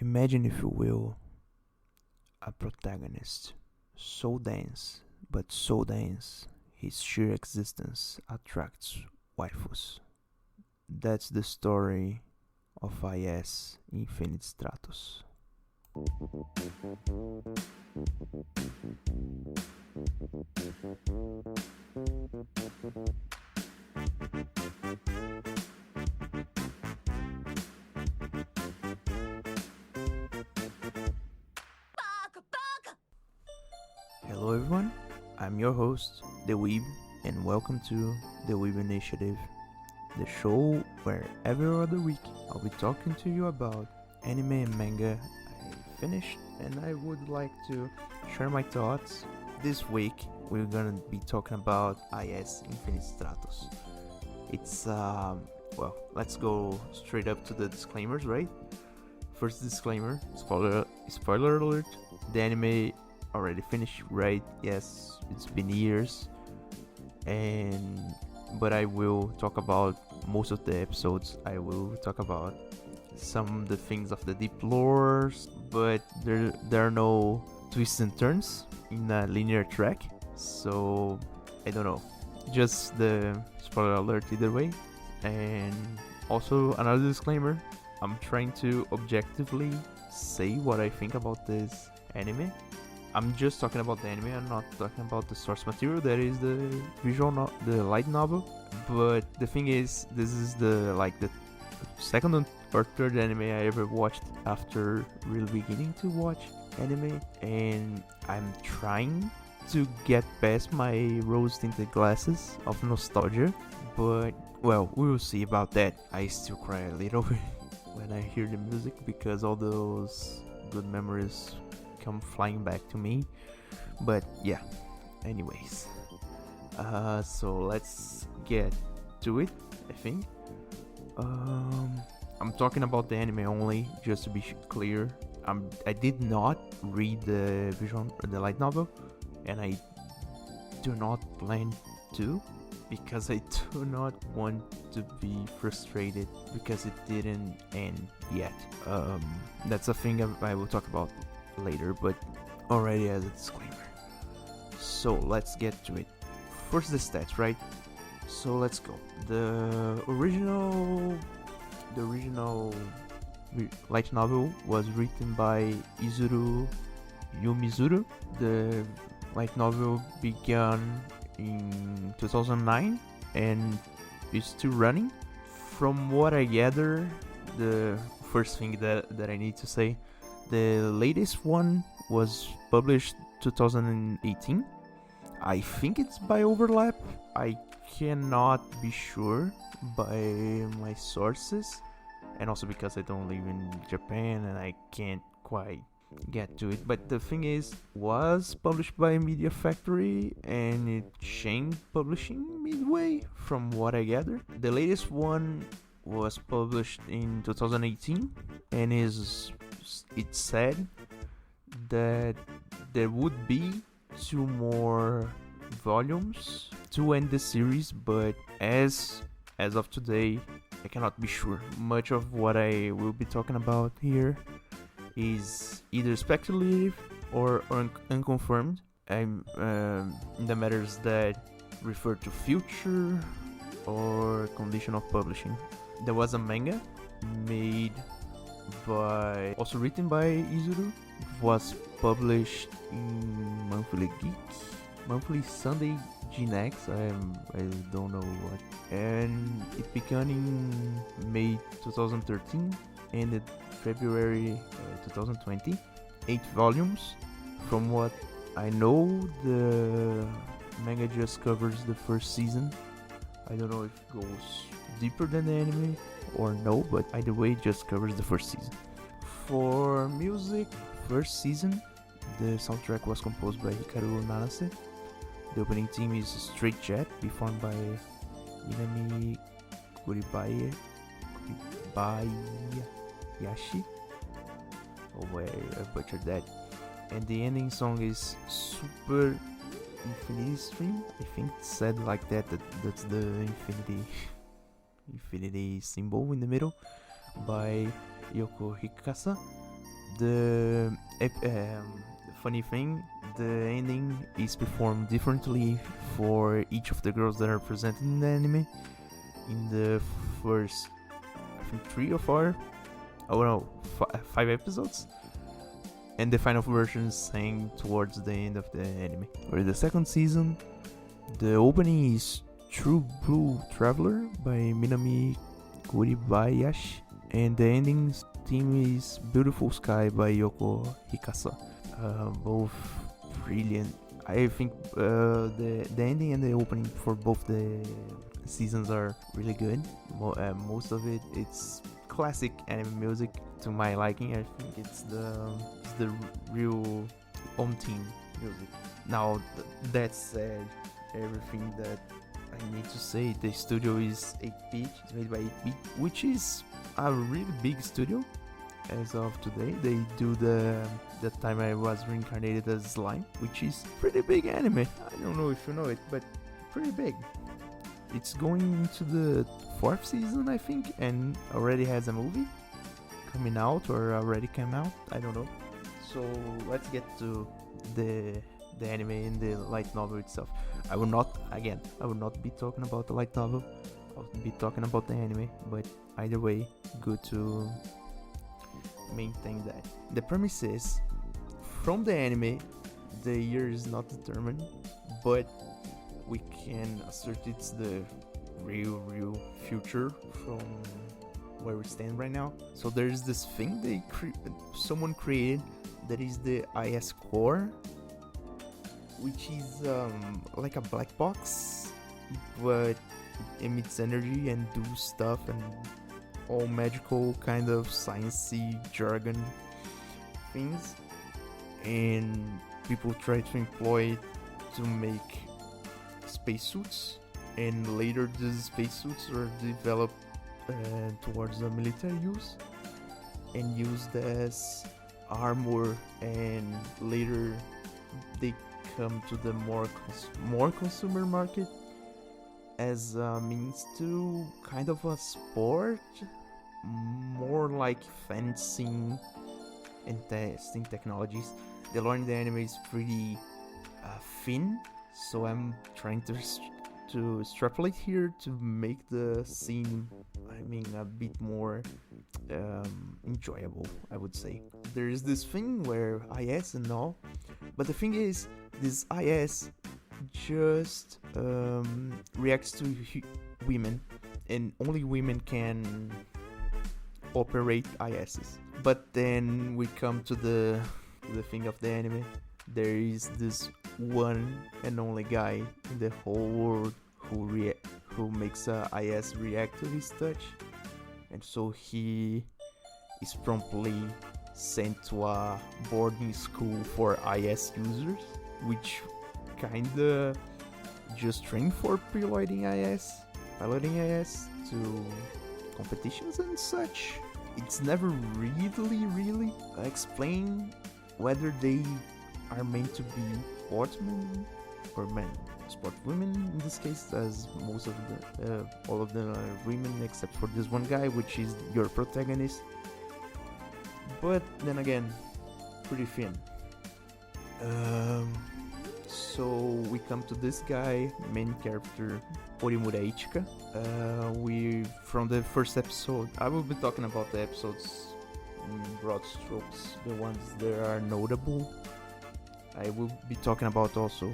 Imagine, if you will, a protagonist so dense, but so dense, his sheer existence attracts waifus. That's the story of IS Infinite Stratos. Hello everyone, I'm your host, the Weeb, and welcome to the Weeb Initiative, the show where every other week I'll be talking to you about anime and manga I finished, and I would like to share my thoughts. This week we're gonna be talking about IS Infinite Stratos. It's well, let's go straight up to the disclaimers, right? First disclaimer, spoiler alert, the anime already finished, right? Yes, it's been years, but I will talk about most of the episodes. I will talk about some of the things of the deep lore, but there are no twists and turns in a linear track, so I don't know. Just the spoiler alert either way. And also another disclaimer, I'm trying to objectively say what I think about this anime. I'm just talking about the anime. I'm not talking about the source material. That is the the light novel. But the thing is, this is the second or third anime I ever watched after really beginning to watch anime, and I'm trying to get past my rose-tinted glasses of nostalgia. But well, we will see about that. I still cry a little bit when I hear the music because all those good memories come flying back to me. But yeah, anyways, so let's get to it. I think I'm talking about the anime only, just to be clear. I did not read the light novel, and I do not plan to, because I do not want to be frustrated because it didn't end yet. That's a thing I will talk about later, but already as a disclaimer. So let's get to it. First, the stats, right? So let's go. The original light novel was written by Izuru Yumizuru. The light novel began in 2009 and is still running. From what I gather, the first thing that I need to say, the latest one was published 2018. I think it's by overlap. I cannot be sure by my sources, and also because I don't live in Japan and I can't quite get to it. But the thing is, was published by Media Factory and it changed publishing midway, from what I gather. The latest one was published in 2018, and it said that there would be 2 more volumes to end the series, but as of today, I cannot be sure. Much of what I will be talking about here is either speculative or unconfirmed. I'm in the matters that refer to future or condition of publishing. There was a manga made by, also written by Izuru. It was published in Monthly Sunday G-Nex, I don't know what, and it began in May 2013, ended February 2020. 8 volumes. From what I know, the manga just covers the first season. I don't know if it goes deeper than the anime or no, but either way, it just covers the first season. For music, first season, the soundtrack was composed by Hikaru Nanase. The opening theme is Straight Jet, performed by Minami Kuribayashi. Oh wait, I butchered that. And the ending song is Super Infinity Stream. I think it's said like that. That's the infinity symbol in the middle, by Yoko Hikasa. The funny thing, the ending is performed differently for each of the girls that are presented in the anime. In the first, I think 3 or 4, oh no, 5 episodes, and the final version sang towards the end of the anime. For the second season, the opening is True Blue Traveler by Minami Kuribayashi, and the ending theme is Beautiful Sky by Yoko Hikasa. Both brilliant. I think the ending and the opening for both the seasons are really good. Most of it's classic anime music to my liking. I think it's the real home team music. Now that said, everything that I need to say, the studio is 8-bit. It's made by 8-bit, which is a really big studio as of today. They do the time I was reincarnated as Slime, which is pretty big anime. I don't know if you know it, but pretty big. It's going into the 4th season, I think, and already has a movie coming out or already came out. I don't know. So let's get to the anime and the light novel itself. I will not be talking about the light novel. I'll be talking about the anime, but either way, good to maintain that. The premise is, from the anime, the year is not determined, but we can assert it's the real future from where we stand right now. So there's this thing someone created that is the IS core, which is like a black box, but emits energy and do stuff and all magical kind of sciencey jargon things, and people try to employ it to make spacesuits, and later these spacesuits are developed towards the military use and used as armor, and later they come to the more consumer market as a means to kind of a sport, more like fencing and testing technologies. The lore in the anime is pretty thin, so I'm trying to extrapolate here to make the scene, a bit more enjoyable, I would say. There is this thing where IS and all, but the thing is, this IS just reacts to women, and only women can operate ISs. But then we come to the thing of the anime. There is this one and only guy in the whole world who makes a IS react to his touch, and so he is promptly sent to a boarding school for IS users, which kinda just train for piloting IS to competitions and such. It's never really explained whether they are meant to be sportsmen or sportwomen in this case, as most of all of them are women except for this one guy, which is your protagonist. But then again, pretty thin. So we come to this guy, main character Orimura Ichika. From the first episode, I will be talking about the episodes in broad strokes, the ones that are notable. I will be talking about also,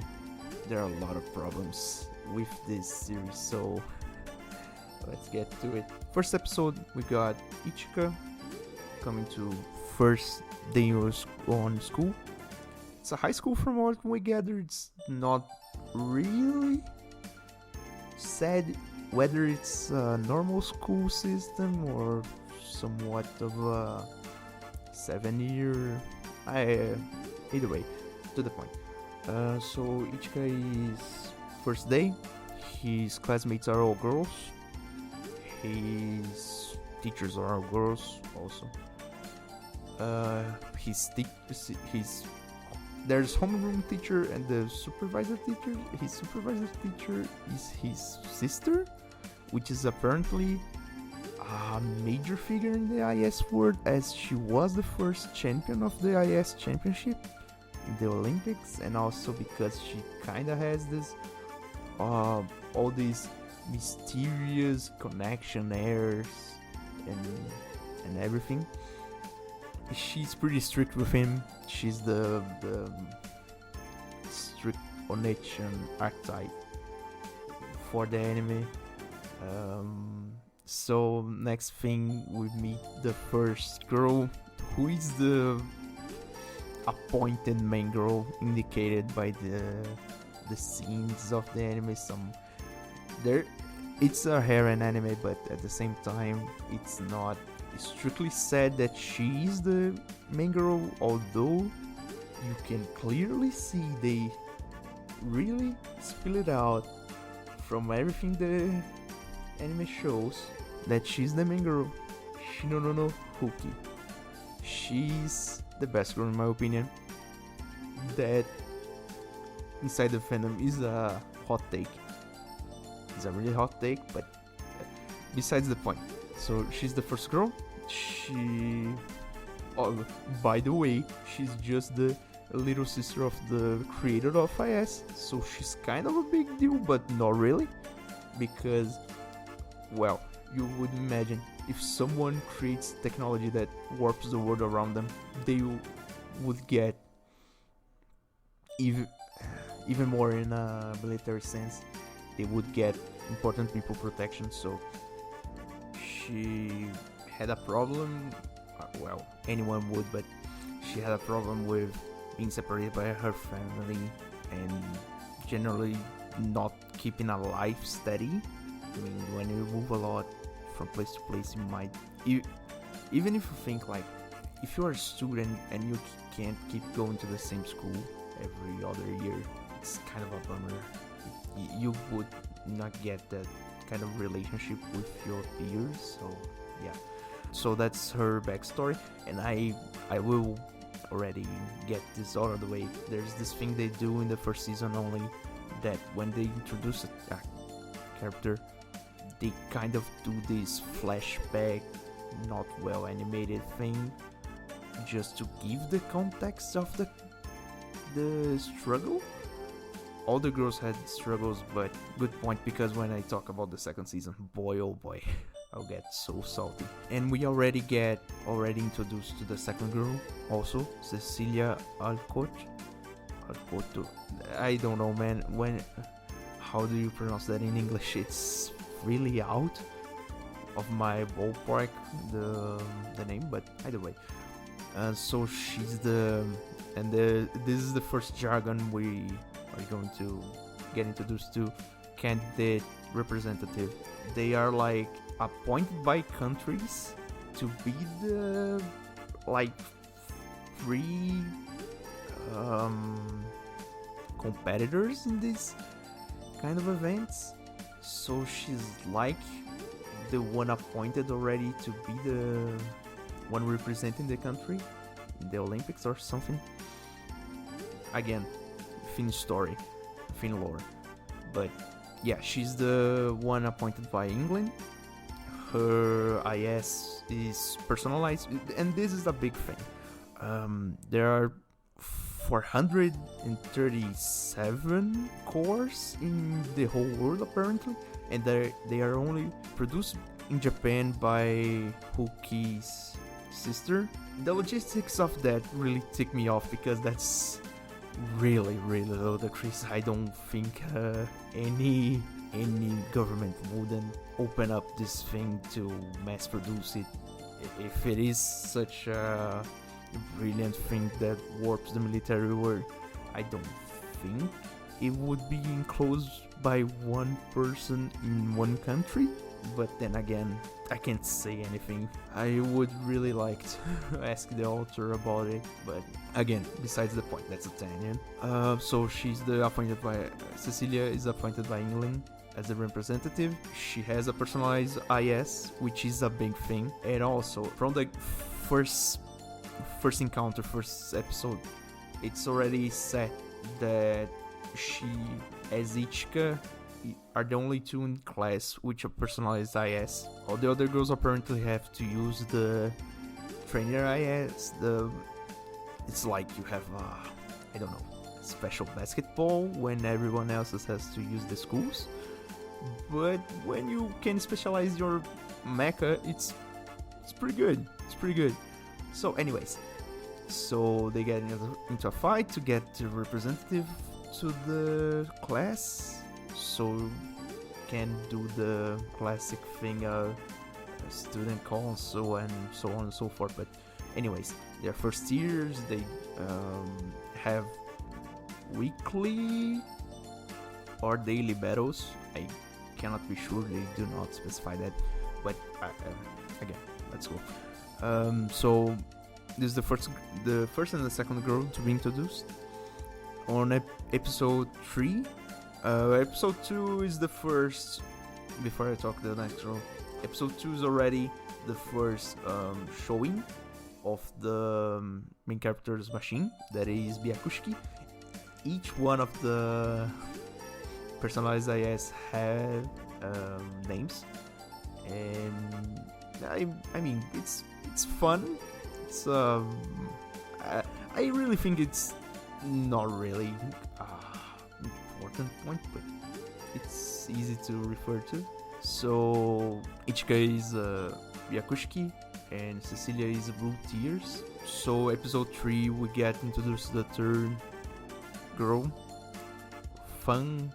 there are a lot of problems with this series, so let's get to it. First episode, we got Ichika coming to first day on school. It's a high school from what we gather. It's not really said whether it's a normal school system or somewhat of a 7-year. Either way, to the point. So Ichika is first day. His classmates are all girls. His teachers are all girls also. There's homeroom teacher and the supervisor teacher. His supervisor teacher is his sister, which is apparently a major figure in the IS world, as she was the first champion of the IS championship in the Olympics, and also because she kinda has this all these mysterious connection errors and everything. She's pretty strict with him. She's the strict Onechan archetype for the anime. So next thing we meet the first girl, who is the appointed main girl indicated by the scenes of the anime. It's a harem anime, but at the same time it's not strictly said that she is the main girl, although you can clearly see they really spill it out from everything the anime shows that she's the main girl. Shinono Huki. She's the best girl in my opinion. That inside the fandom is a hot take. It's a really hot take, but besides the point. So she's the first girl. She, by the way, she's just the little sister of the creator of IS, so she's kind of a big deal, but not really, because, well, you would imagine if someone creates technology that warps the world around them, they would get even more in a military sense. They would get important people protection. So she had a problem. Well, anyone would, but she had a problem with being separated by her family and generally not keeping a life steady. I mean, when you move a lot from place to place, you might, even if you think like, if you're a student and you can't keep going to the same school every other year, it's kind of a bummer. You would not get that kind of relationship with your peers. So yeah, so that's her backstory, and I will already get this out of the way. There's this thing they do in the first season only, that when they introduce a character, they kind of do this flashback, not well animated thing, just to give the context of the struggle. All the girls had struggles, but good point, because when I talk about the second season, boy oh boy, I'll get so salty. And we already introduced to the second girl, also Cecilia Alcoto. I don't know, man. How do you pronounce that in English? It's really out of my ballpark, the name, but either way. So she's this is the first jargon we are going to get introduced to. Candidate representative. They are like appointed by countries to be the like free competitors in these kind of events. So she's like the one appointed already to be the one representing the country in the Olympics or something. Again, Finn story, Finn lore. But yeah, she's the one appointed by England. Her IS is personalized, and this is a big thing. There are 437 cores in the whole world apparently, and they are only produced in Japan by Huki's sister. The logistics of that really tick me off, because that's really ludicrous. I don't think any government wouldn't open up this thing to mass produce it if it is such a brilliant thing that warps the military world. I don't think it would be enclosed by one person in one country, but then again, I can't say anything. I would really like to ask the author about it, but again, besides the point, that's a tangent. So Cecilia is appointed by England as a representative. She has a personalized IS, which is a big thing, and also from the first encounter, first episode, it's already set that she, as Ichika, are the only two in class which are personalized IS. All the other girls apparently have to use the trainer IS. It's like you have I don't know, special basketball when everyone else has to use the schools. But when you can specialize your mecha, it's pretty good. It's pretty good. So anyways, so they get into a fight to get the representative to the class, so can do the classic thing, student council and so on and so forth. But anyways, they're first years. They have weekly or daily battles. I cannot be sure, they do not specify that, but again, let's go. So this is the first and the second girl to be introduced on episode 3. Episode 2 is the first. Before I talk the next girl, episode 2 is already the first showing of the main character's machine, that is Byakushiki. Each one of the personalized IS have names, and I mean it's fun. It's I really think it's not really important point, but it's easy to refer to. So Ichika is Byakushiki and Cecilia is Blue Tears. So episode 3 we get introduced to the third girl, Fang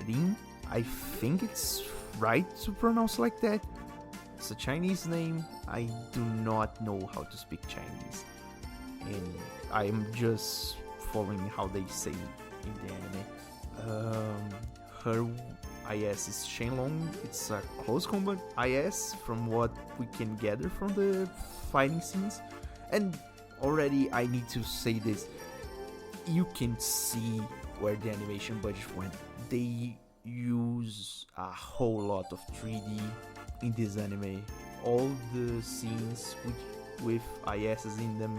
Rin. I think it's right to pronounce like that. It's a Chinese name. I do not know how to speak Chinese, and I am just following how they say in the anime. Her IS is Shenlong. It's a close combat IS from what we can gather from the fighting scenes. And already I need to say this, you can see where the animation budget went. They use a whole lot of 3D in this anime. All the scenes with ISs in them,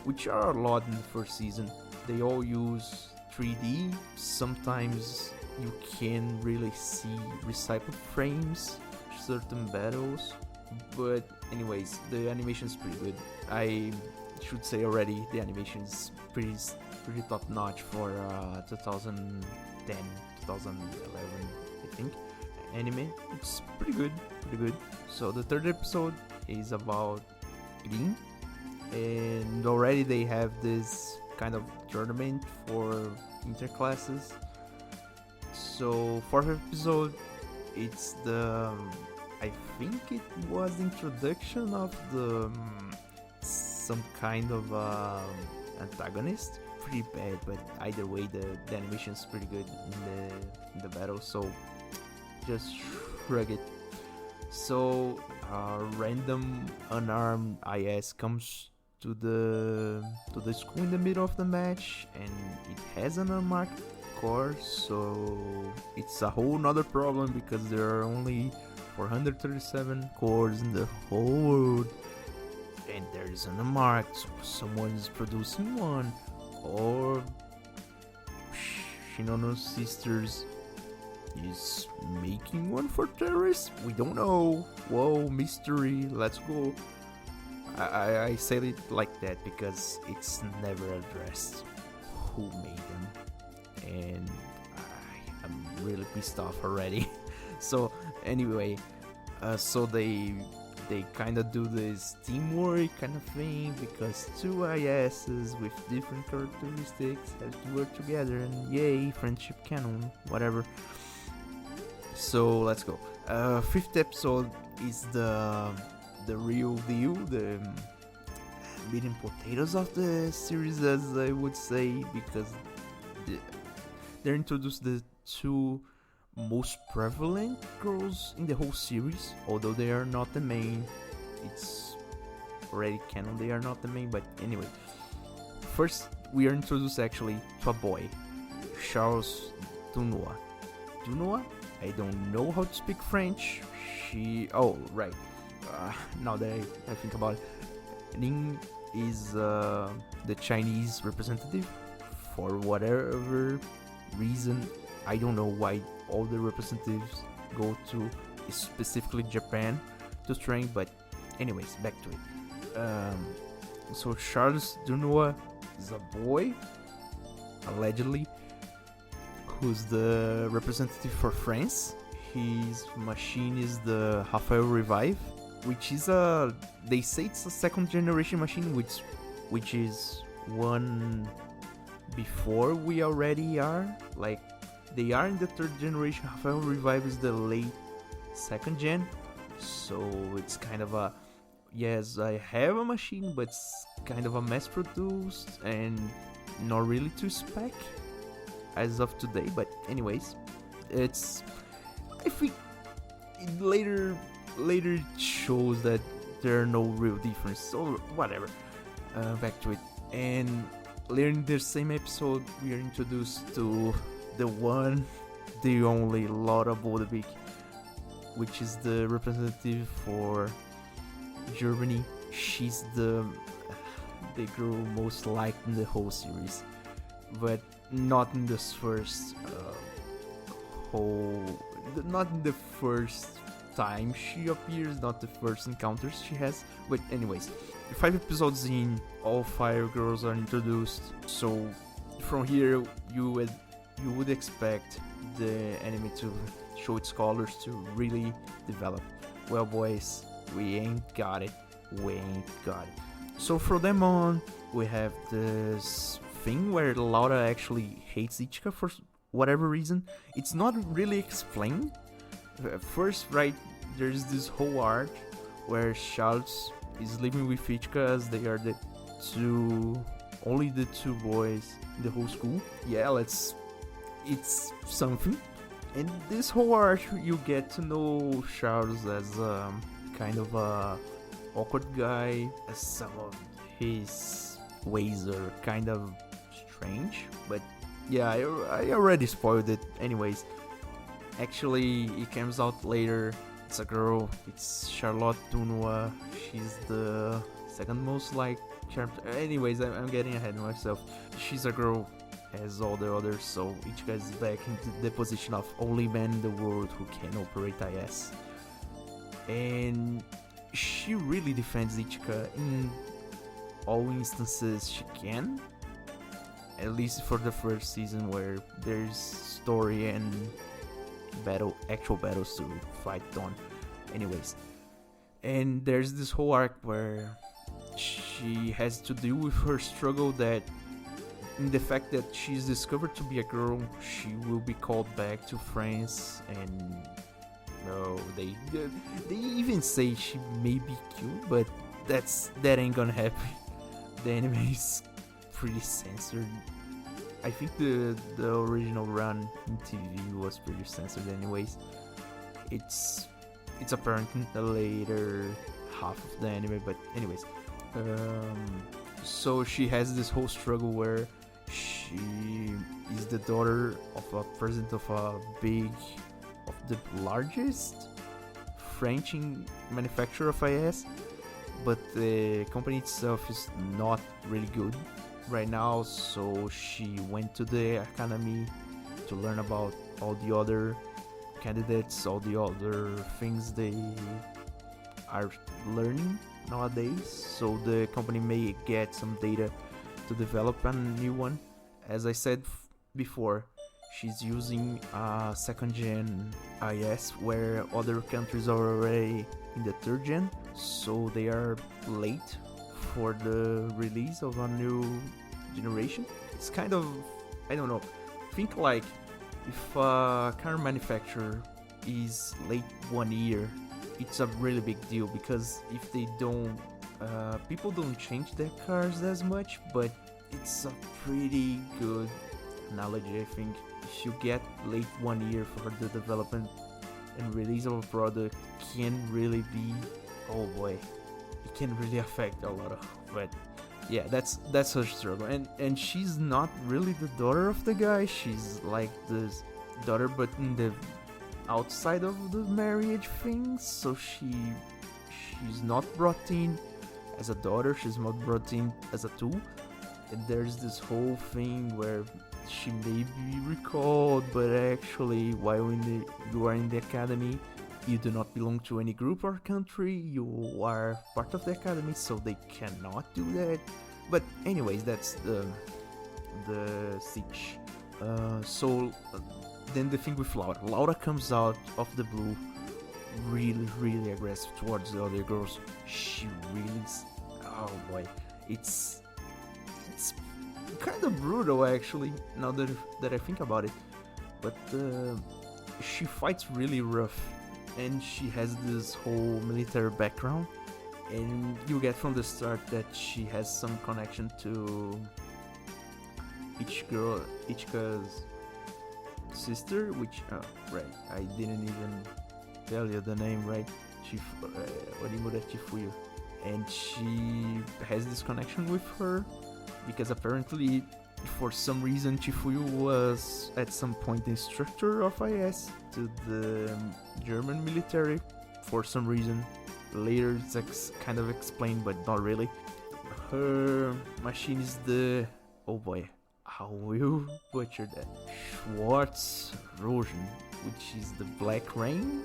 which are a lot in the first season, they all use 3D. Sometimes you can really see recycled frames, certain battles, but anyways, the animation is pretty good. I should say already, the animation is pretty top notch for 2010, 2011, I think, anime. It's pretty good. So the third episode is about Green, and already they have this kind of tournament for interclasses. So fourth episode, it's the I think it was the introduction of the some kind of antagonist. Pretty bad, but either way the animation is pretty good in the battle, so just shrug it. So random unarmed IS comes to the school in the middle of the match, and it has an unmarked core, so it's a whole nother problem because there are only 437 cores in the whole world, and there's an unmarked, so someone's producing one, or Shinono's sisters is making one for terrorists. We don't know. Whoa, mystery. Let's go. I say it like that because it's never addressed who made them, and I'm really pissed off already. So anyway, so they kind of do this teamwork kind of thing because two ISs with different characteristics have to work together, and yay, friendship canon, whatever. So let's go. Fifth episode is the real deal, the meat and potatoes of the series, as I would say, because they're introduced the two most prevalent girls in the whole series, although they are not the main. It's already canon, they are not the main, but anyway. First, we are introduced actually to a boy, Charles Dunois. I don't know how to speak French. Now that I think about it, Ning is the Chinese representative for whatever reason. I don't know why all the representatives go to specifically Japan to train. But anyways, back to it. So Charles Dunois is a boy, allegedly, who's the representative for France. His machine is the Rafael Revive, which is they say it's a second generation machine, which is one before we already are. Like, they are in the third generation. Rafael Revive is the late second gen, so it's kind of a, yes, I have a machine, but it's kind of a mass produced and not really to spec as of today. But anyways, I think it later shows that there are no real difference, so whatever. Back to it. And later in the same episode, we are introduced to the one, the only Laura Bodevik, which is the representative for Germany. She's the girl most liked in the whole series, but not in this first not in the first time she appears, not the first encounters she has. But anyways, 5 episodes in, all 5 girls are introduced. So from here, you would expect the anime to show its colors, to really develop. Well, boys, we ain't got it. So from them on, we have this thing where Laura actually hates Ichika for whatever reason. It's not really explained. First, right, there's this whole arc where Charles is living with Ichika, as they are only the 2 boys in the whole school. Yeah, it's something. And this whole arc, you get to know Charles as kind of a awkward guy, as some of his ways are kind of strange. But yeah, I already spoiled it. Anyways, actually, it comes out later. It's a girl. It's Charlotte Dunois. She's the second most liked character. Anyways, I'm getting ahead of myself. She's a girl, as all the others, so each guy's back into the position of only man in the world who can operate IS. And she really defends Ichika in all instances she can, at least for the first season, where there's story and actual battles to fight on. Anyways, and there's this whole arc where she has to deal with her struggle, that in the fact that she's discovered to be a girl, she will be called back to France, and no, they even say she may be killed, but that ain't gonna happen. The anime is pretty censored. I think the original run in TV was pretty censored. Anyways, it's apparent in the later half of the anime. But anyways, so she has this whole struggle where she is the daughter of a president of the largest French manufacturer of IS, but the company itself is not really good right now. So she went to the academy to learn about all the other candidates, all the other things they are learning nowadays, so the company may get some data to develop a new one. As I said before, she's using a second gen IS, where other countries are already in the third gen, so they are late for the release of a new generation. It's kind of, I don't know, think like if a car manufacturer is late 1 year, it's a really big deal, because if they don't, people don't change their cars as much. But it's a pretty good analogy, I think. If you get late 1 year for the development and release of a product, can really be, oh boy, it can really affect a lot of. But yeah, that's her struggle, and she's not really the daughter of the guy. She's like this daughter, but in the outside of the marriage thing. So she's not brought in as a daughter, she's not brought in as a tool. And there's this whole thing where she may be recalled, but actually while you are in the academy, you do not belong to any group or country, you are part of the academy, so they cannot do that. But anyways, that's the siege. Then the thing with Laura. Laura comes out of the blue really aggressive towards the other girls. She really, oh boy, it's kind of brutal actually, now that I think about it. But she fights really rough, and she has this whole military background, and you get from the start that she has some connection to Ichika's sister, which right, I didn't even tell you the name, right? Orimura Chifuyu, and she has this connection with her because apparently for some reason Chifuyu was at some point the instructor of IS to the German military for some reason. Later it's kind of explained, but not really. Her machine is the, oh boy, how will butcher that, Schwarz Rosen, which is the Black Rain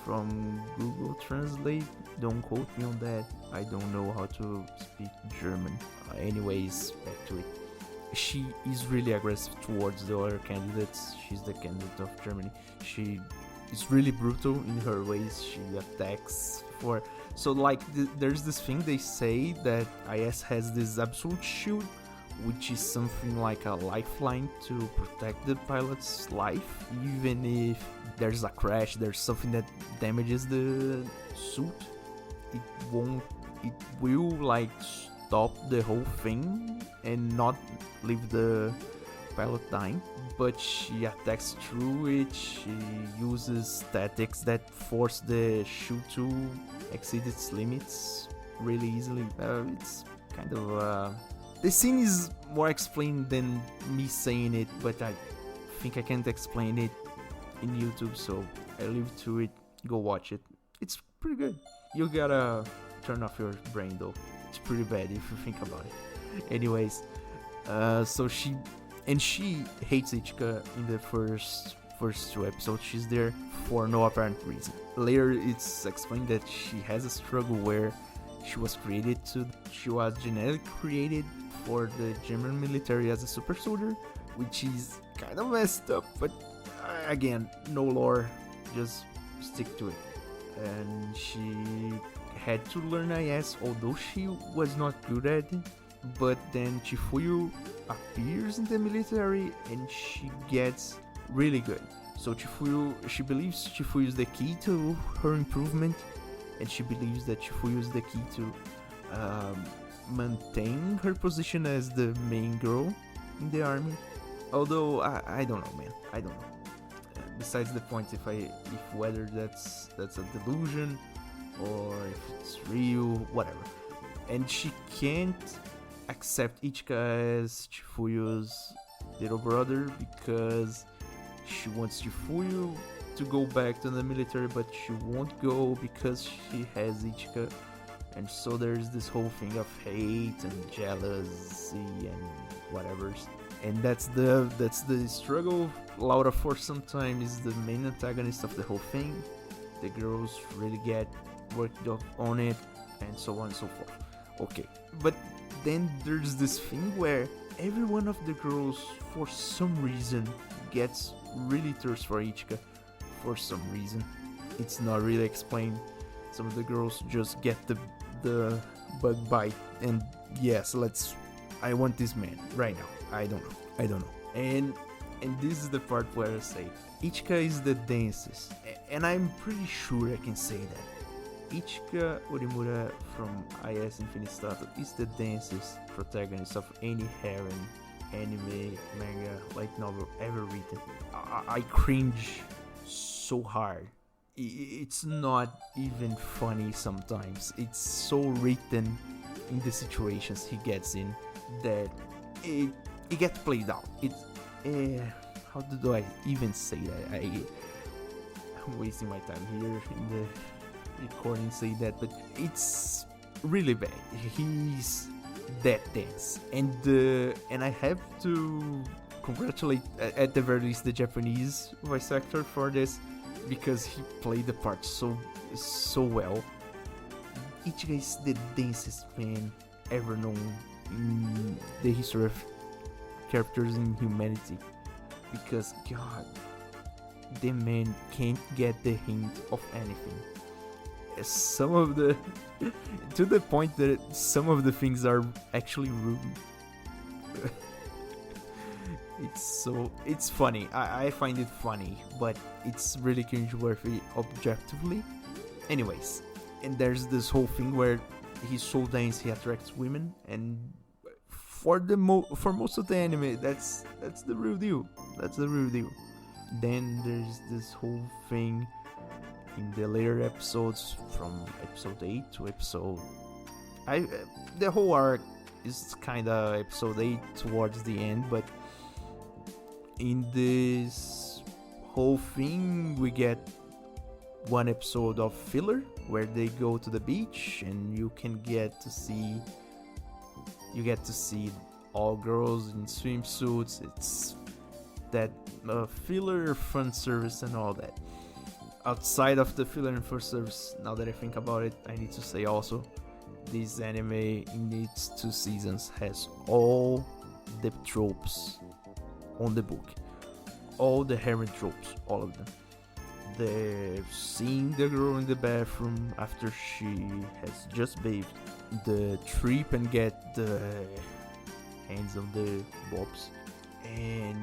from Google Translate. Don't quote me on that, I don't know how to speak German. Anyways, back to it. She is really aggressive towards the other candidates. She's the candidate of Germany. She is really brutal in her ways. She attacks for, so like there's this thing they say that IS has this absolute shield, which is something like a lifeline to protect the pilot's life. Even if there's a crash, there's something that damages the suit, it will like stop the whole thing and not leave the pilot dying. But she attacks through it. She uses statics that force the shield to exceed its limits really easily. It's kind of the scene is more explained than me saying it, but I think I can't explain it in YouTube, so I leave to it. Go watch it. It's pretty good. You gotta turn off your brain though. It's pretty bad if you think about it. Anyways, so she hates Ichika in the first 2 episodes. She's there for no apparent reason. Later it's explained that she has a struggle where she was genetically created for the German military as a super soldier, which is kind of messed up, but again, no lore, just stick to it. And she had to learn IS, although she was not good at it. But then Chifuyu appears in the military and she gets really good. So she believes Chifuyu is the key to her improvement, and she believes that Chifuyu is the key to maintain her position as the main girl in the army. Although I don't know, man, I don't know. Besides the point, if whether that's a delusion or if it's real, whatever. And she can't accept Ichika as Chifuyu's little brother because she wants Chifuyu to go back to the military, but she won't go because she has Ichika. And so there's this whole thing of hate and jealousy and whatever's. And that's the struggle. Laura for some time is the main antagonist of the whole thing. The girls really get worked up on it, and so on and so forth. Okay, but then there's this thing where every one of the girls for some reason gets really thirst for Ichika. For some reason, it's not really explained. Some of the girls just get the bug bite, and yes, I want this man right now. I don't know. And this is the part where I say Ichika is the densest, and I'm pretty sure I can say that. Ichika Orimura from IS Infinite Stratos is the densest protagonist of any harem, anime, manga, light novel ever written. I cringe so hard. It's not even funny sometimes. It's so written in the situations he gets in that it gets played out. How do I even say that? I'm wasting my time here in the recording say that, but it's really bad. He's that dense, and I have to congratulate at the very least the Japanese voice actor for this, because he played the part so well. Ichigo is the densest man ever known in the history of characters in humanity, because god, the man can't get the hint of anything. Some of the to the point that some of the things are actually rude. It's funny. I find it funny, but it's really cringeworthy objectively. Anyways, and there's this whole thing where he's so dense he attracts women, and for most of the anime, that's the real deal. That's the real deal. Then there's this whole thing in the later episodes, from episode 8 to episode... the whole arc is kinda episode 8 towards the end, but in this whole thing we get one episode of filler where they go to the beach and you get to see all girls in swimsuits. It's that filler fan service and all that. Outside of the filler and fan service, now that I think about it, I need to say also, this anime in its 2 seasons has all the tropes on the book. All the harem tropes, all of them. The seeing the girl in the bathroom after she has just bathed, the trip and get the hands on the bobs, and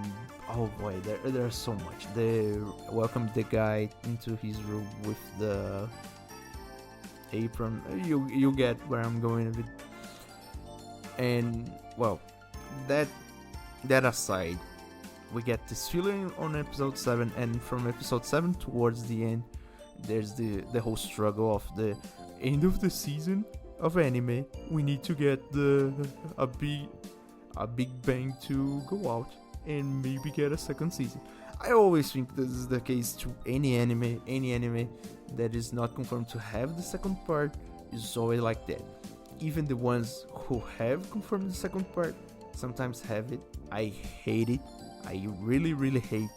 oh boy, there's so much. They welcome the guy into his room with the apron. You get where I'm going with it. And well, that aside, we get this feeling on episode 7, and from episode 7 towards the end, there's the whole struggle of the end of the season of anime. We need to get a big bang to go out and maybe get a second season. I always think this is the case to any anime that is not confirmed to have the second part is always like that. Even the ones who have confirmed the second part sometimes have it. I hate it. I really hate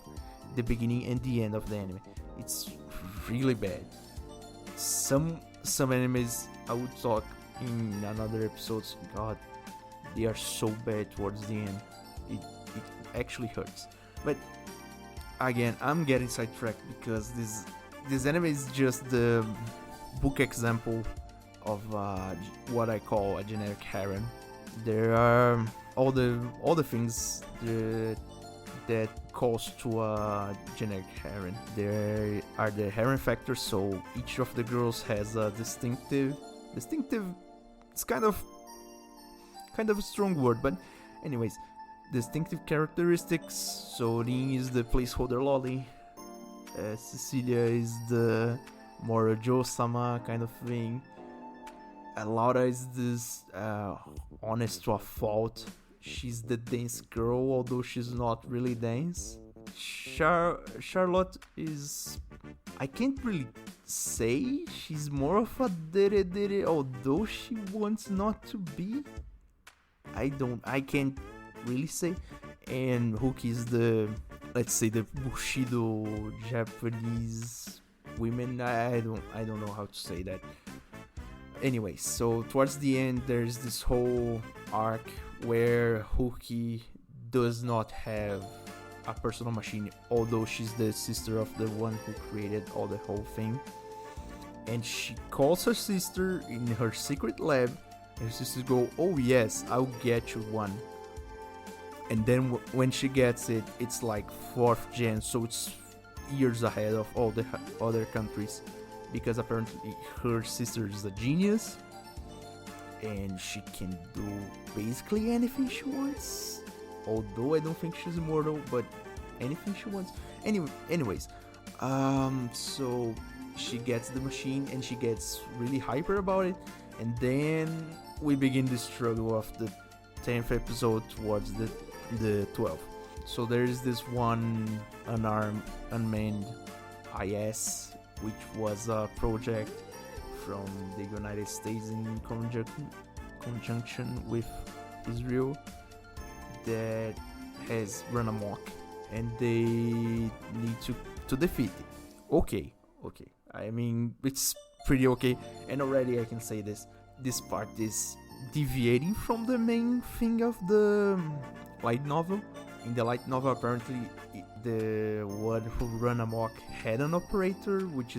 the beginning and the end of the anime. It's really bad. Some animes I would talk in another episodes. God, they are so bad towards the end. It actually hurts. But again, I'm getting sidetracked because this anime is just the book example of what I call a generic harem. There are all the things that calls to a generic harem. There are the harem factors, so each of the girls has a distinctive. It's kind of a strong word, but anyways, distinctive characteristics. So Rin is the placeholder lolly. Cecilia is the more Joe-sama kind of thing. Laura is this honest to a fault. She's the dance girl, although she's not really dance. Charlotte is... I can't really say. She's more of a dere, although she wants not to be. I can't really say. And Hook is the, let's say, the Bushido Japanese women. I don't know how to say that. Anyway, so towards the end, there's this whole arc where Hookie does not have a personal machine, although she's the sister of the one who created all the whole thing. And she calls her sister in her secret lab, and her sister go, "Oh yes, I'll get you one." And then when she gets it, it's like 4th gen, so it's years ahead of all the other countries, because apparently her sister is a genius and she can do basically anything she wants, although I don't think she's immortal, but anything she wants. Anyways, so she gets the machine and she gets really hyper about it, and then we begin the struggle of the 10th episode towards the 12th. So there is this one unmanned IS, which was a project from the United States in conjunction with Israel, that has run amok, and they need to defeat it. Okay. I mean, it's pretty okay, and already I can say this part is deviating from the main thing of the light novel. In the light novel, apparently, the one who run amok had an operator, which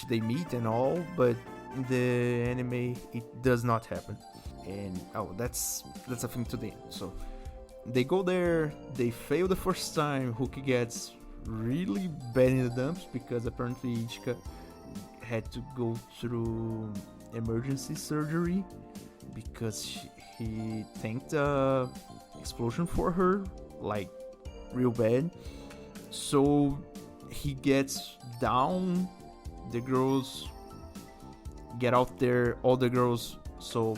they meet and all, but in the anime it does not happen. And that's a thing to the end. So they go there, they fail the first time. Huki gets really bad in the dumps because apparently Ichika had to go through emergency surgery because he tanked a explosion for her, like real bad. So he gets down, the girls get out there, all the girls. So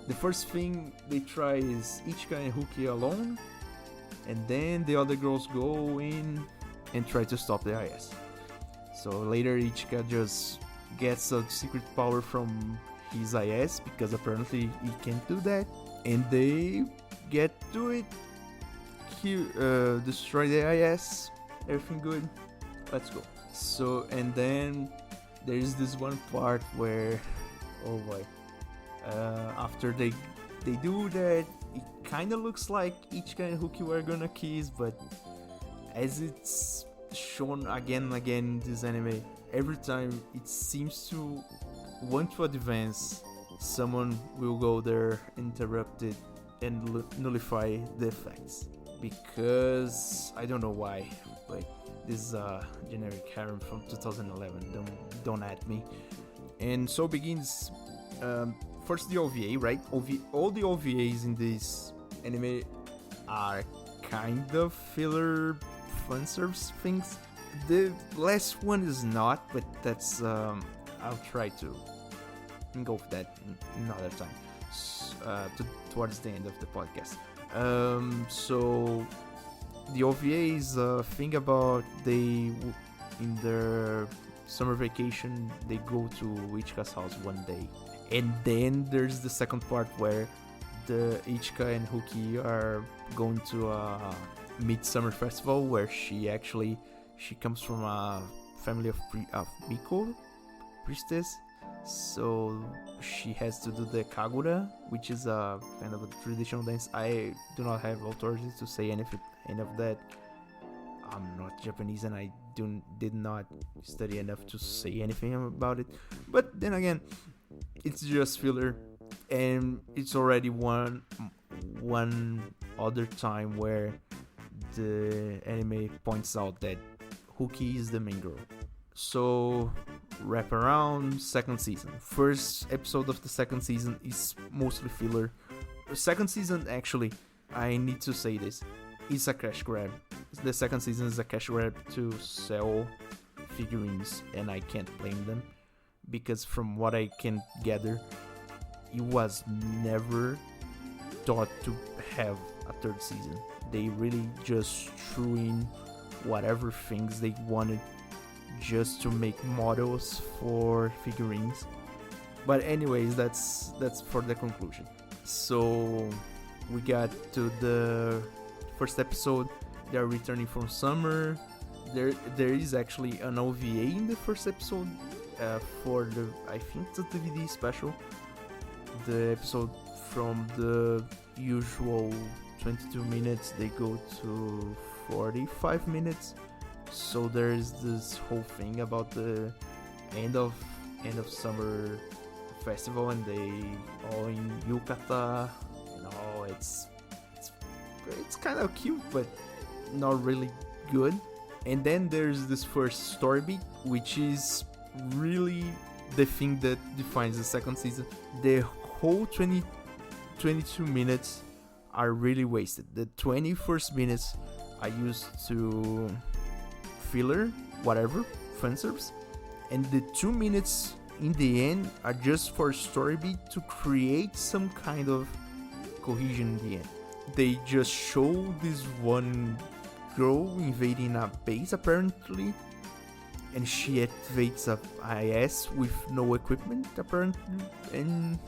the first thing they try is Ichika and Huki alone, and then the other girls go in and try to stop the IS. So later Ichika just gets a secret power from his IS because apparently he can't do that, and they get to it. Destroy the IS, everything good, let's go. So, and then there's this one part where, oh boy, after they do that, it kind of looks like Ichika and Huki were gonna kiss, but as it's shown again and again in this anime, every time it seems to want to advance, someone will go there, interrupt it, and nullify the effects. Because I don't know why, like this is a generic harem from 2011. Don't at me. And so begins. First the OVA, right? All the OVAs in this anime are kind of filler fanservice things. The last one is not, but that's I'll try to go with that another time. Towards the end of the podcast. So the OVAs think about in their summer vacation they go to Ichika's house one day, and then there's the second part where the Ichika and Huki are going to a midsummer festival where she comes from a family of Miko priestess. So she has to do the kagura, which is a kind of a traditional dance. I do not have authority to say any of that. I'm not Japanese and I did not study enough to say anything about it. But then again, it's just filler, and it's already one other time where the anime points out that Huki is the main girl. So wrap around second season. First episode of the second season is mostly filler. Second season, actually, I need to say this, is a cash grab. The second season is a cash grab to sell figurines, and I can't blame them because from what I can gather, it was never thought to have a third season. They really just threw in whatever things they wanted just to make models for figurines. But anyways, that's for the conclusion. So we got to the first episode. They're returning from summer. There is actually an OVA in the first episode for the, I think, the DVD special. The episode from the usual 22 minutes, they go to 45 minutes. So there's this whole thing about the end of summer festival, and they all in yukata and all. It's kind of cute, but not really good. And then there's this first story beat, which is really the thing that defines the second season. The whole 22 minutes are really wasted. The 21st minutes are used to filler, whatever, fanservice, and the 2 minutes in the end are just for story beat to create some kind of cohesion in the end. They just show this one girl invading a base apparently, and she activates a IS with no equipment apparently, and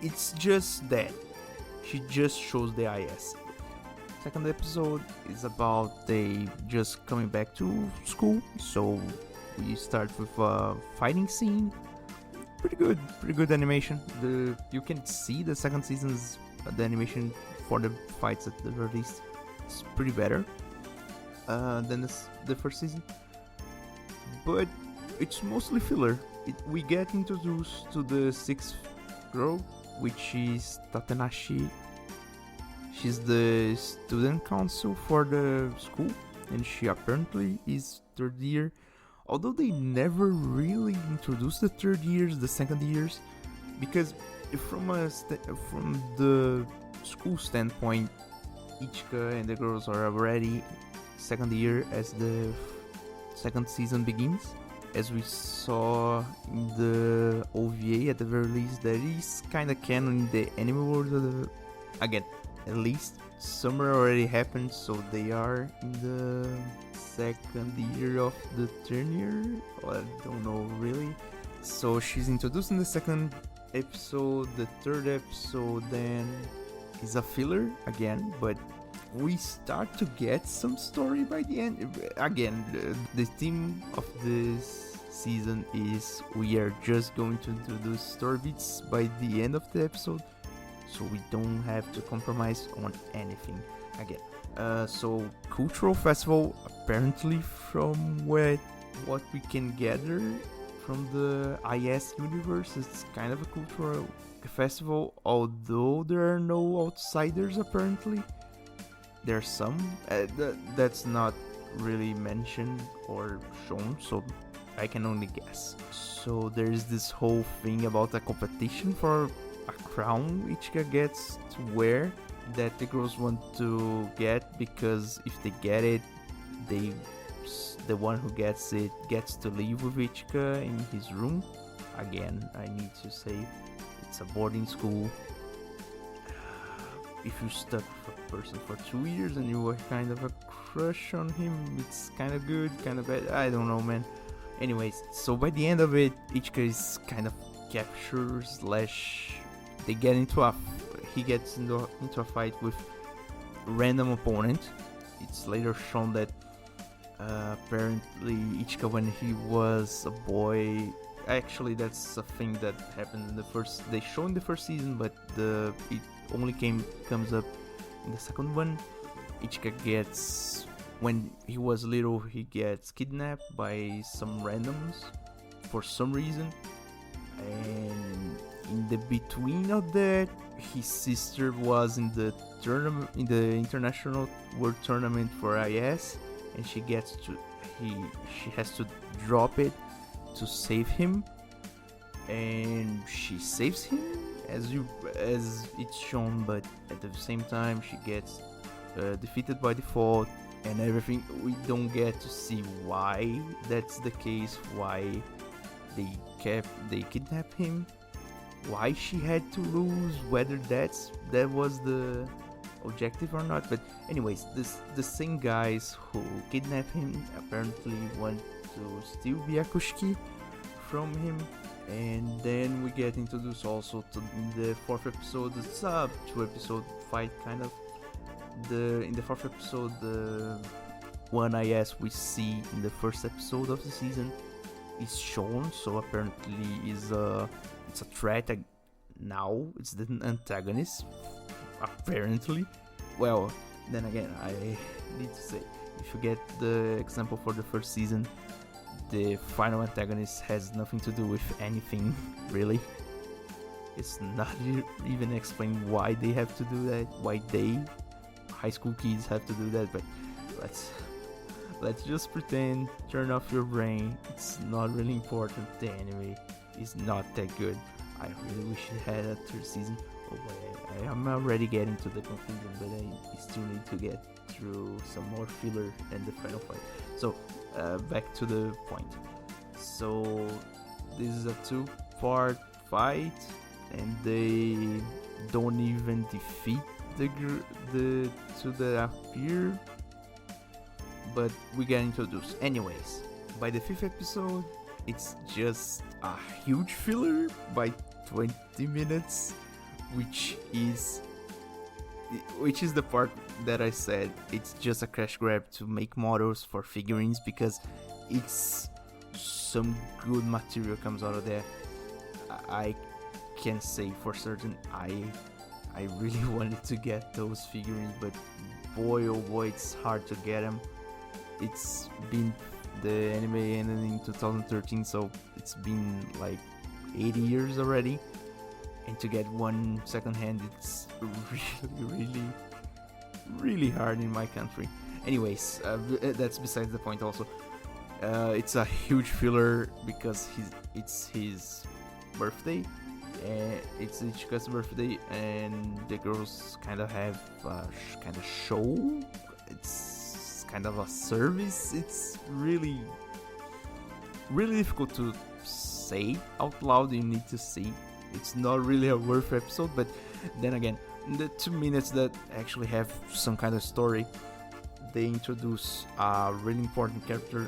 it's just that she just shows the IS. Second episode is about they just coming back to school, so we start with a fighting scene. Pretty good animation. You can see the second season's the animation for the fights at the very least. It's pretty better than the first season, but it's mostly filler. We get introduced to the sixth girl, which is Tatanashi. She's the student council for the school, and she apparently is third year. Although they never really introduced the third years, the second years, because from the school standpoint, Ichika and the girls are already second year as the second season begins. As we saw in the OVA at the very least, that is kind of canon in the anime world. Again, at least summer already happened, so they are in the second year of the third year. I don't know really. So she's introduced in the second episode. The third episode then is a filler again, but we start to get some story by the end. Again, the theme of this season is we are just going to introduce story beats by the end of the episode, so we don't have to compromise on anything again. So cultural festival, apparently from what we can gather from the IS universe, it's kind of a cultural festival, although there are no outsiders apparently. There are some, that's not really mentioned or shown, so I can only guess. So there is this whole thing about a competition for a crown Ichika gets to wear that the girls want to get, because if they get it, the one who gets it gets to live with Ichika in his room. Again, I need to say it's a boarding school. If you stuck with a person for 2 years and you were kind of a crush on him, it's kind of good, kind of bad, I don't know, man. Anyways, so by the end of it, Ichika is kind of captured / they get he gets into a fight with random opponent. It's later shown that apparently Ichika, when he was a boy, actually that's a thing that happened in the first, they show in the first season, but it only comes up in the second one. Ichika gets, when he was little, he gets kidnapped by some randoms for some reason, and in the between of that, his sister was in the tournament, in the international world tournament for IS, and she has to drop it to save him, and she saves him as it's shown, but at the same time she gets defeated by default and everything. We don't get to see why that's the case, why they kidnap him, why she had to lose, whether that was the objective or not. But anyways, the same guys who kidnap him apparently want to steal Byakushiki from him. And then we get introduced also to the fourth episode. It's a 2-episode fight kind of. In the fourth episode, the one IS we see in the first episode of the season is shown, so apparently it's a threat. Now it's the antagonist, apparently. Well, then again, I need to say, if you get the example for the first season, the final antagonist has nothing to do with anything, really. It's not even explained why they have to do that, why high school kids have to do that, but let's just pretend, turn off your brain, it's not really important. The anime is not that good. I really wish it had a third season. I am already getting to the conclusion, but I still need to get through some more filler and the final fight. So back to the point. So this is a 2-part fight, and they don't even defeat the appear, but we get introduced. Anyways, by the 5th episode, it's just a huge filler by 20 minutes, which is which is the part that I said it's just a cash grab to make models for figurines, because it's some good material comes out of there. I can say for certain I really wanted to get those figurines, but boy oh boy, it's hard to get them. It's been, the anime ended in 2013, so it's been like 80 years already, and to get one secondhand, it's really hard in my country. Anyways, that's besides the point. Also, it's a huge filler because it's his birthday, and it's Ichika's birthday, and the girls kind of have kind of show. It's kind of a service. It's really difficult to say out loud. You need to see. It's not really a worth episode, but then again, the 2 minutes that actually have some kind of story, they introduce a really important character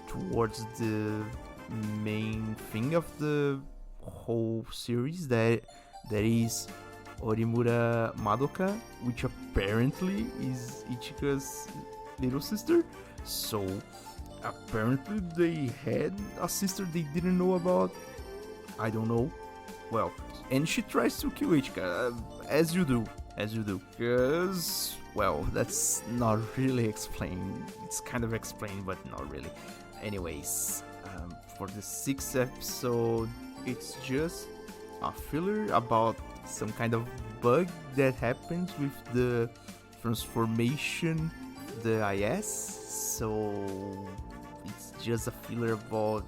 towards the main thing of the whole series, that is Orimura Madoka, which apparently is Ichika's little sister. So apparently they had a sister they didn't know about. I don't know. Well, and she tries to kill Ichika, as you do, because, well, that's not really explained. It's kind of explained, but not really. Anyways, for the 6th episode, it's just a filler about some kind of bug that happens with the transformation, the IS. So it's just a filler about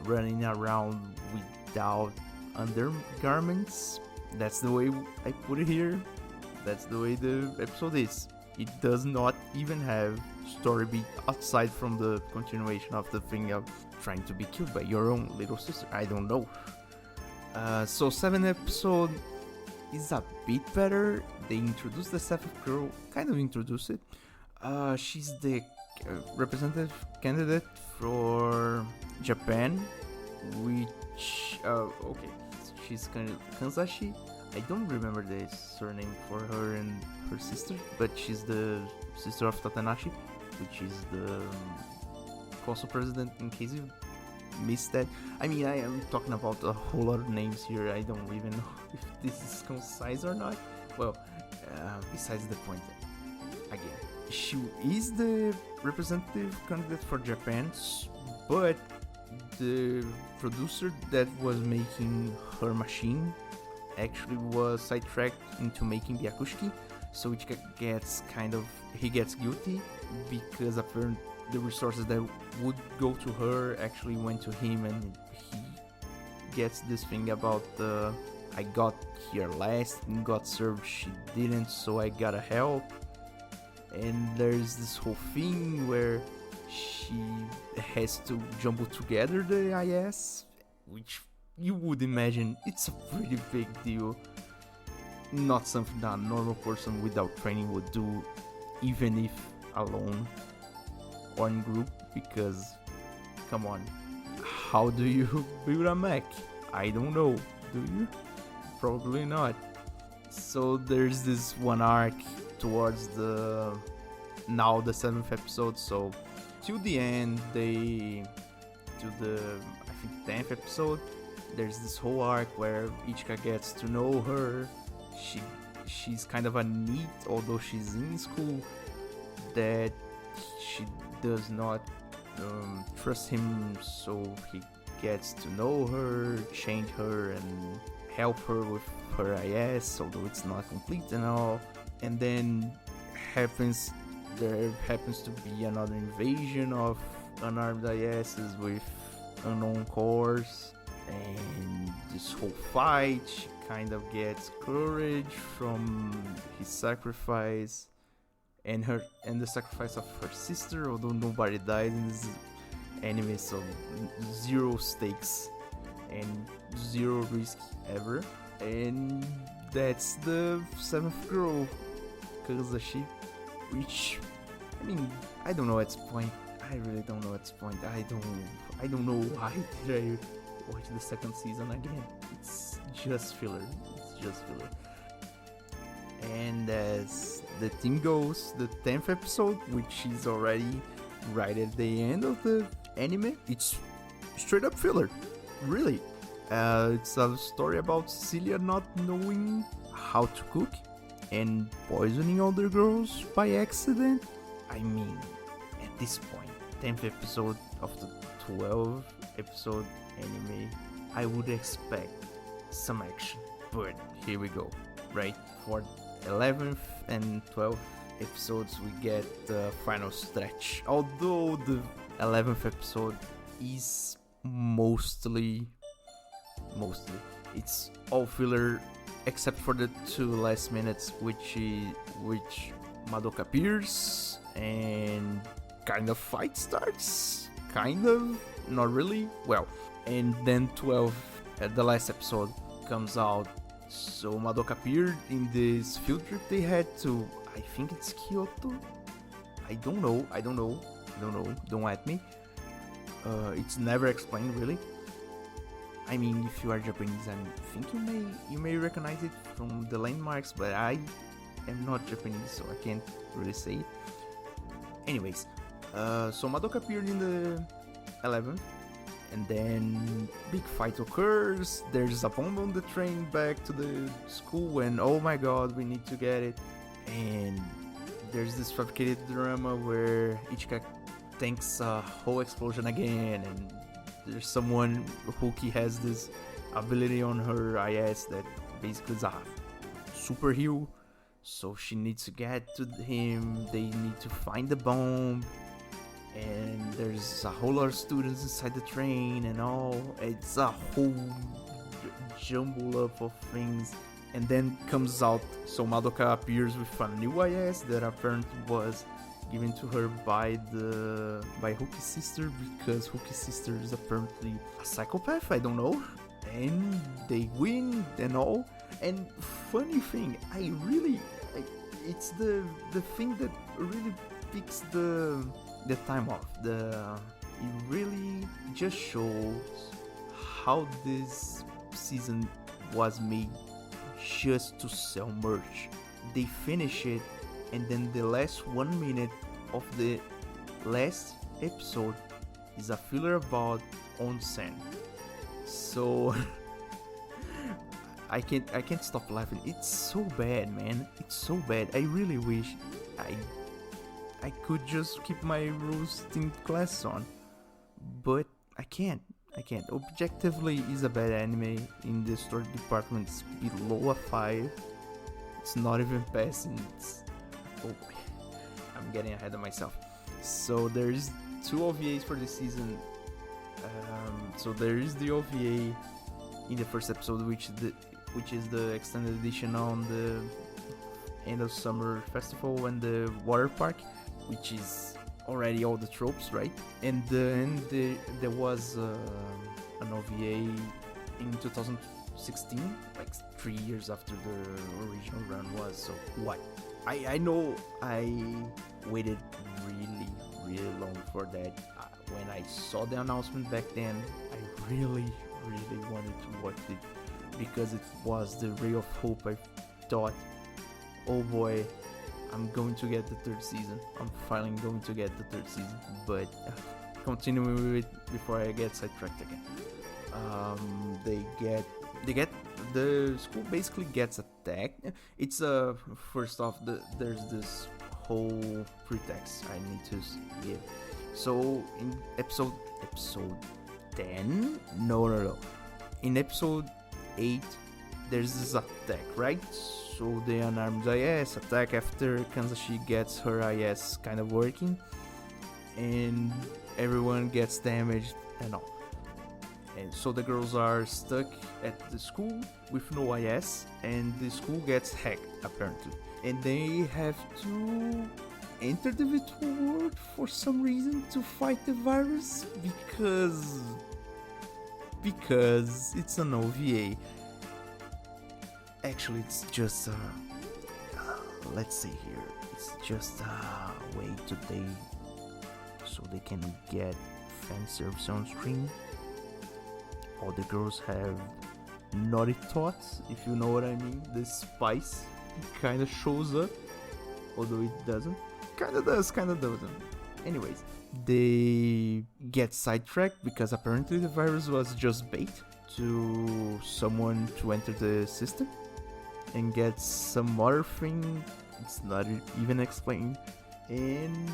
running around without undergarments. That's the way I put it here. That's the way the episode is. It does not even have story beat aside from the continuation of the thing of trying to be killed by your own little sister. I don't know. So 7th episode is a bit better. They introduce the 7th girl, kind of introduce it. She's the representative candidate for Japan, which okay, she's kind of Kanzashi. I don't remember the surname for her and her sister, but she's the sister of Tatanashi, which is the Council President, in case you missed that. I mean, I am talking about a whole lot of names here. I don't even know if this is concise or not. Well, besides the point, again, she is the representative candidate for Japan, but the producer that was making her machine actually was sidetracked into making the Akushiki, so it gets he gets guilty because apparently the resources that would go to her actually went to him, and he gets this thing about I got here last and got served, she didn't, so I gotta help. And there's this whole thing where she has to jumble together the IS, which you would imagine it's a pretty big deal. Not something that a normal person without training would do, even if alone or in group, because come on, how do you build a mech? I don't know, do you? Probably not. So there's this one arc towards the 7th episode, so till the end, to the I think 10th episode, there's this whole arc where Ichika gets to know her. She's kind of a NEET, although she's in school, that she does not trust him, so he gets to know her, change her, and help her with her IS, although it's not complete and all. And then there happens to be another invasion of unarmed ISs with unknown cores, and this whole fight, she kind of gets courage from his sacrifice and the sacrifice of her sister, although nobody died in this anime, so 0 stakes and 0 risk ever. And that's the 7th girl, Kazashi, which, I mean, I don't know at this point. I really don't know at this point. I don't know why did I watch the 2nd season again. It's just filler. And as the team goes, the 10th episode, which is already right at the end of the anime, it's straight up filler. Really. It's a story about Cecilia not knowing how to cook and poisoning other girls by accident. I mean, at this point, 10th episode of the 12 episode anime, I would expect some action. But here we go, right? For 11th and 12th episodes, we get the final stretch. Although the 11th episode is mostly it's all filler except for the 2 last minutes, which Madoka appears and kind of fight starts, kind of, not really, well, and then 12 at the last episode comes out. So Madoka appeared in this field trip they had to, I think it's Kyoto, I don't know, don't at me. It's never explained really. I mean, if you are Japanese, I think you may recognize it from the landmarks, but I am not Japanese, so I can't really say it. Anyways, so Madoka appeared in the 11th, and then big fight occurs. There's a bomb on the train back to the school, and oh my god, we need to get it. And there's this fabricated drama where Ichika thanks a whole explosion again, and there's someone, Huki has this ability on her IS that basically is a superhero, so she needs to get to him. They need to find the bomb, and there's a whole lot of students inside the train and all. It's a whole jumble up of things. And then comes out, so Madoka appears with a new IS that apparently was given to her by Huki's sister, because Huki's sister is apparently a psychopath, I don't know. And they win and all. And funny thing, it's the thing that really picks the time off. It really just shows how this season was made just to sell merch. They finish it, and then the last 1 minute of the last episode is a filler about onsen. So I can't stop laughing. It's so bad, man. It's so bad. I really wish I could just keep my roasting class on, but I can't. Objectively, is a bad anime. In the story department, it's below a 5. It's not even passing. I'm getting ahead of myself. So there's 2 OVAs for this season. So there is the OVA in the first episode, which is the extended edition on the end of summer festival and the water park, which is already all the tropes, right? And then there was an OVA in 2016, like 3 years after the original run was. So what? I know I waited really long for that. When I saw the announcement back then, I really wanted to watch it, because it was the ray of hope. I thought, oh boy, I'm going to get the 3rd season. I'm finally going to get the 3rd season. But continuing with it before I get sidetracked again. The school basically gets attacked. It's first off, there's this whole pretext I need to give. So in episode 10, no. In episode 8, there's this attack, right? So the unarmed IS attack after Kanzashi gets her IS kind of working, and everyone gets damaged and all. And so the girls are stuck at the school with no IS, and the school gets hacked apparently. And they have to enter the virtual world for some reason to fight the virus, because it's an OVA. Actually, it's just let's see here. It's just a way so they can get fan service on screen. All the girls have naughty thoughts, if you know what I mean. The spice kind of shows up, although it doesn't. Kind of does, kind of doesn't. Anyways, they get sidetracked because apparently the virus was just bait to someone to enter the system and get some other thing. It's not even explained. And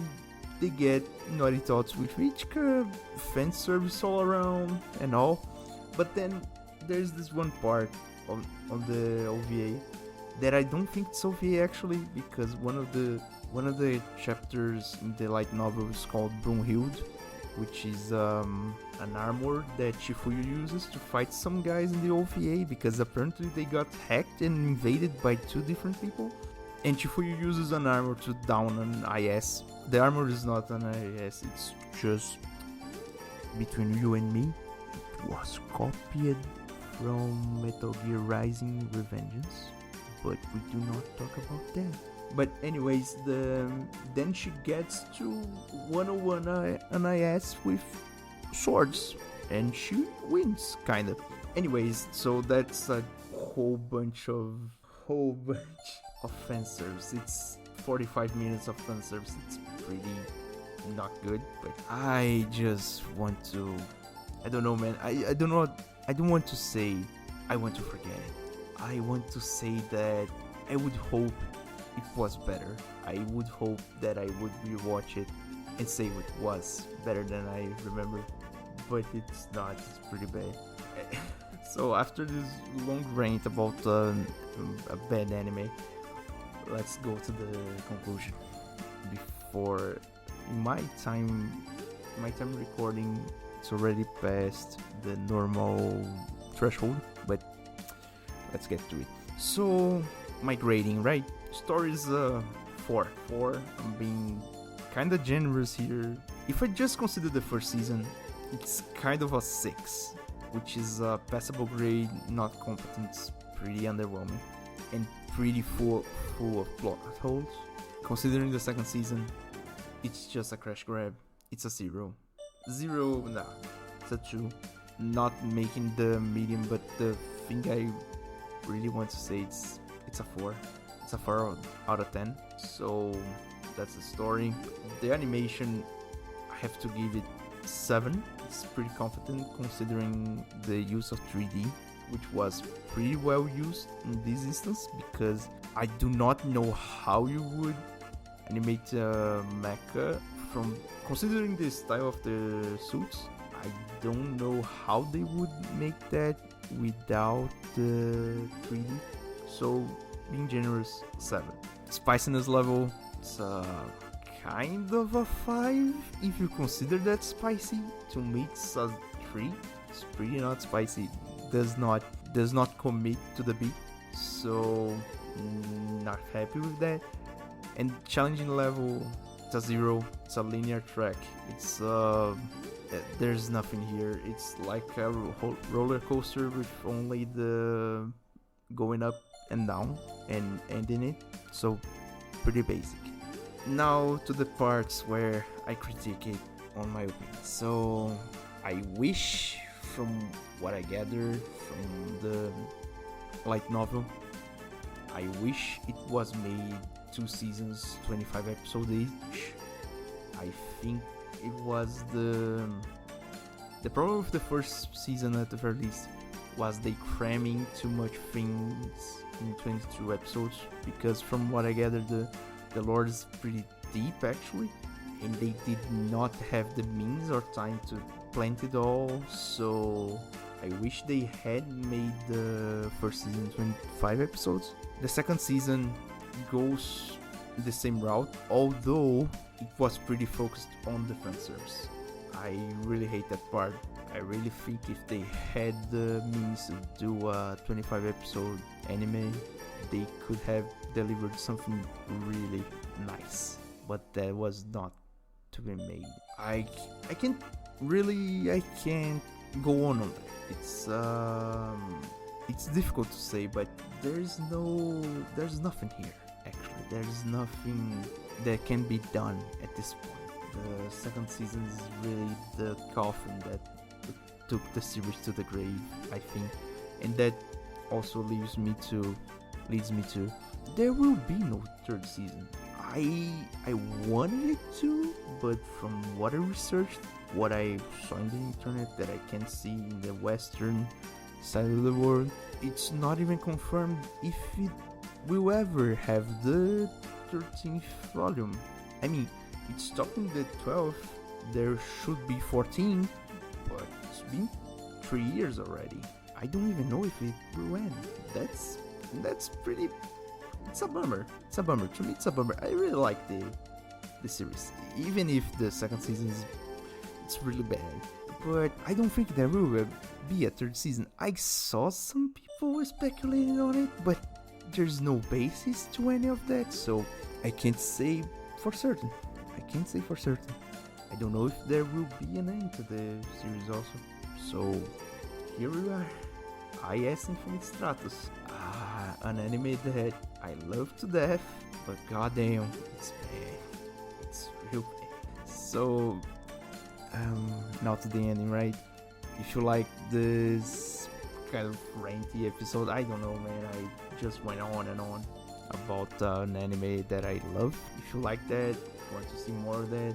they get naughty thoughts with Ichika, fan service all around and all. But then there's this one part on the OVA that I don't think it's OVA actually, because one of the chapters in the light novel is called Brunhild, which is an armor that Shifuyu uses to fight some guys in the OVA, because apparently they got hacked and invaded by two different people. And Shifuyu uses an armor to down an IS. The armor is not an IS, it's just between you and me. It was copied from Metal Gear Rising Revengeance, but we do not talk about that. But anyways, then she gets to 101 an IS with swords, and she wins, kinda. Anyways, so that's a whole bunch of fan service. It's 45 minutes of fan service. It's pretty not good, but I just want to, I don't know, man. I don't know. I don't want to say I want to forget it. I want to say that I would hope it was better. I would hope that I would rewatch it and say it was better than I remember, but it's not. It's pretty bad. So after this long rant about a bad anime, let's go to the conclusion. Before my time recording, it's already past the normal threshold, but let's get to it. So my grading, right? Story is 4. I'm being kind of generous here. If I just consider the first season, it's kind of a 6, which is a passable grade, not competent, pretty underwhelming, and pretty full of plot holes. Considering the second season, it's just a crash grab. It's a 0. Nah, it's a 2. Not making the medium, but the thing I really want to say, it's a 4. It's a 4 out of 10. So that's the story. The animation, I have to give it 7. It's pretty competent considering the use of 3D, which was pretty well used in this instance, because I do not know how you would animate mecha from, considering the style of the suits. I don't know how they would make that without the 3D. So being generous, 7. Spiciness level, it's kind of a 5 if you consider that spicy. To me, it's a 3. It's pretty not spicy. Does not commit to the beat, so not happy with that. And challenging level, it's a 0. It's a linear track. It's there's nothing here. It's like a roller coaster with only the going up and down and ending it. So pretty basic. Now to the parts where I critique it on my opinion. So I wish, from what I gathered from the light novel, I wish it was made 2 seasons, 25 episodes each. I think it was the problem with the first season, at the very least, was they cramming too much things in 22 episodes, because from what I gathered, the lore is pretty deep actually, and they did not have the means or time to plant it all. So I wish they had made the first season 25 episodes. The second season goes the same route, although it was pretty focused on the fan service. I really hate that part. I really think if they had the means to do a 25 episode anime, they could have delivered something really nice, but that was not to be made. I can't go on that. It's difficult to say, but there's nothing here. Actually, there's nothing that can be done at this point. The second season is really the coffin that took the series to the grave, I think, and that also leads me to there will be no third season. I wanted it to, but from what I researched, what I saw in the internet that I can see in the western side of the world, it's not even confirmed if it will ever have the 13th volume. I mean, it's stopping the 12th, there should be 14, but it's been 3 years already. I don't even know if it will end. That's pretty... It's a bummer. To me, it's a bummer. I really like the series, even if the second season it's really bad. But I don't think there will be a third season. I saw some people were speculating on it, but there's no basis to any of that, so I can't say for certain. I don't know if there will be an end to the series also. So here we are. IS Infinite Stratos. An anime that I love to death, but goddamn, it's bad. It's real bad. So, now to the ending, right? If you like this kind of ranty episode, I don't know, man. I just went on and on about an anime that I love. If you like that, want to see more of that,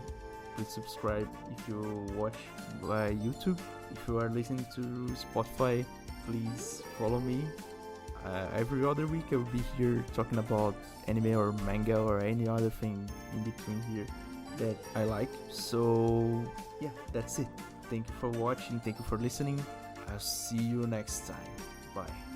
please subscribe. If you watch by YouTube, if you are listening to Spotify, please follow me. Every other week I will be here talking about anime or manga or any other thing in between here that I like. So yeah, that's it. Thank you for watching, thank you for listening. I'll see you next time. Bye.